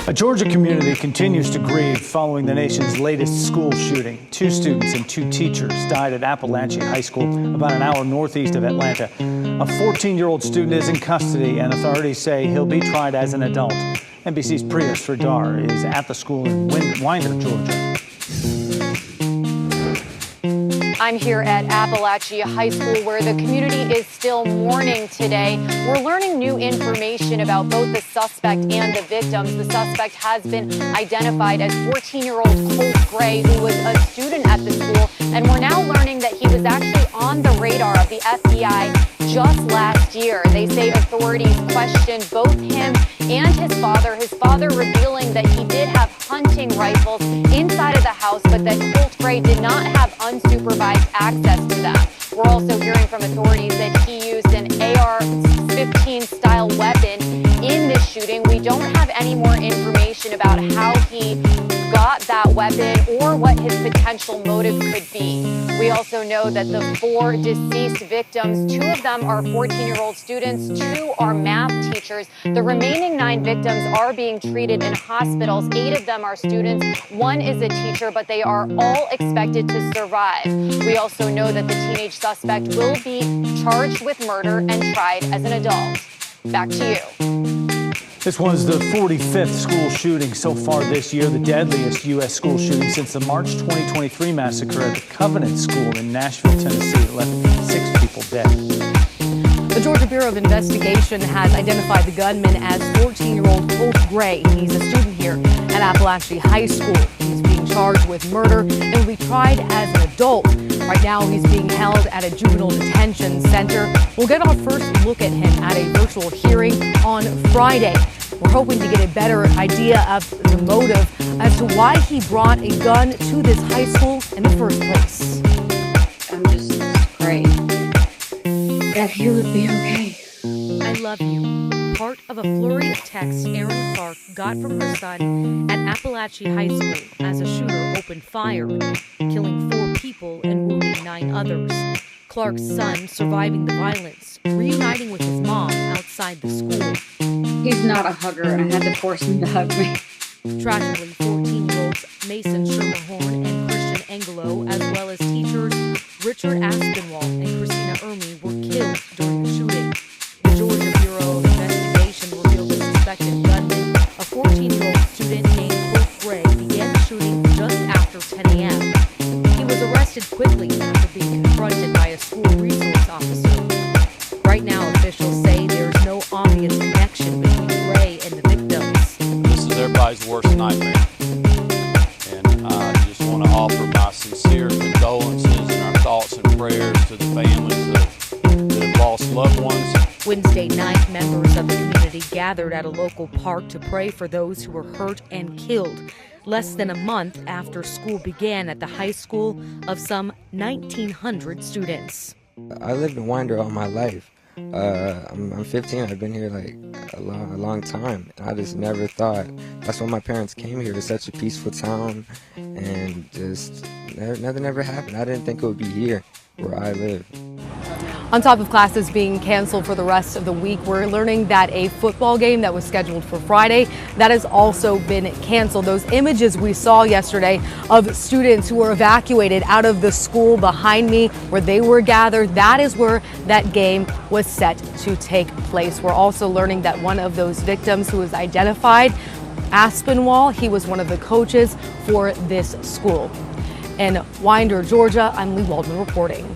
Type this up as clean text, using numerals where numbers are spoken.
A Georgia community continues to grieve following the nation's latest school shooting. 2 students and 2 teachers died at Appalachia High School, about an hour northeast of Atlanta. A 14-year-old student is in custody, and authorities say he'll be tried as an adult. NBC's Priya Sridhar is at the school in Winder, Georgia. I'm here at Appalachia High School, where the community is still mourning today. We're learning new information about both the suspect and the victims. The suspect has been identified as 14-year-old Colt Gray, who was a student at the school. And we're now learning that he was actually on the radar of the FBI just last year. They say authorities questioned both him and his father revealing that he did have hunting rifles inside of the house, but that Colt Gray did not have unsupervised access to them. We're also hearing from authorities that he used an AR-15 style weapon in this shooting. We don't have any more information about how he got that weapon or what his potential motive could be. We also know that the 4 deceased victims, 2 of them are 14-year-old students, 2 are math teachers. The remaining 9 victims are being treated in hospitals. 8 of them are students, 1 is a teacher, but they are all expected to survive. We also know that the teenage suspect will be charged with murder and tried as an adult. Back to you. This was the 45th school shooting so far this year, the deadliest U.S. school shooting since the March 2023 massacre at the Covenant School in Nashville, Tennessee. It left 6 people dead. The Georgia Bureau of Investigation has identified the gunman as 14-year-old Colt Gray. He's a student here at Appalachia High School. He's being charged with murder and will be tried as an adult. Right now, he's being held at a juvenile detention center. We'll get our first look at him at a virtual hearing on Friday. We're hoping to get a better idea of the motive as to why he brought a gun to this high school in the first place. I'm just praying that he would be okay. I love you. Part of a flurry of texts Erin Clark got from her son at Appalachia High School as a shooter opened fire, killing 4 people and wounding 9 others. Clark's son surviving the violence, reuniting with his mom outside the school. He's not a hugger, and I had to force him to hug me. Tragically, 14-year-olds Mason Schermerhorn and Christian Angelo, as well as teachers Richard Aspinwall and Christina Ermey, were killed during the shooting. The Georgia Bureau of Investigation revealed the suspected gunman, a 14-year-old student named Colt Gray, began the shooting just after 10 a.m. He was arrested quickly after being confronted by a school resource officer. Right now, officials say there's no obvious connection between Gray and the victims. This is everybody's worst nightmare. And I just want to offer my sincere condolences and our thoughts and prayers to the families that have lost loved ones. Wednesday night, members of the community gathered at a local park to pray for those who were hurt and killed. Less than a month after school began at the high school of some 1,900 students. I lived in Winder all my life. I'm 15. I've been here like a long time. I just never thought. That's why my parents came here. It's such a peaceful town, and just nothing ever happened. I didn't think it would be here where I live. On top of classes being canceled for the rest of the week, we're learning that a football game that was scheduled for Friday, that has also been canceled. Those images we saw yesterday of students who were evacuated out of the school behind me where they were gathered, that is where that game was set to take place. We're also learning that one of those victims who was identified, Aspinwall, he was one of the coaches for this school. In Winder, Georgia, I'm Lee Waldman reporting.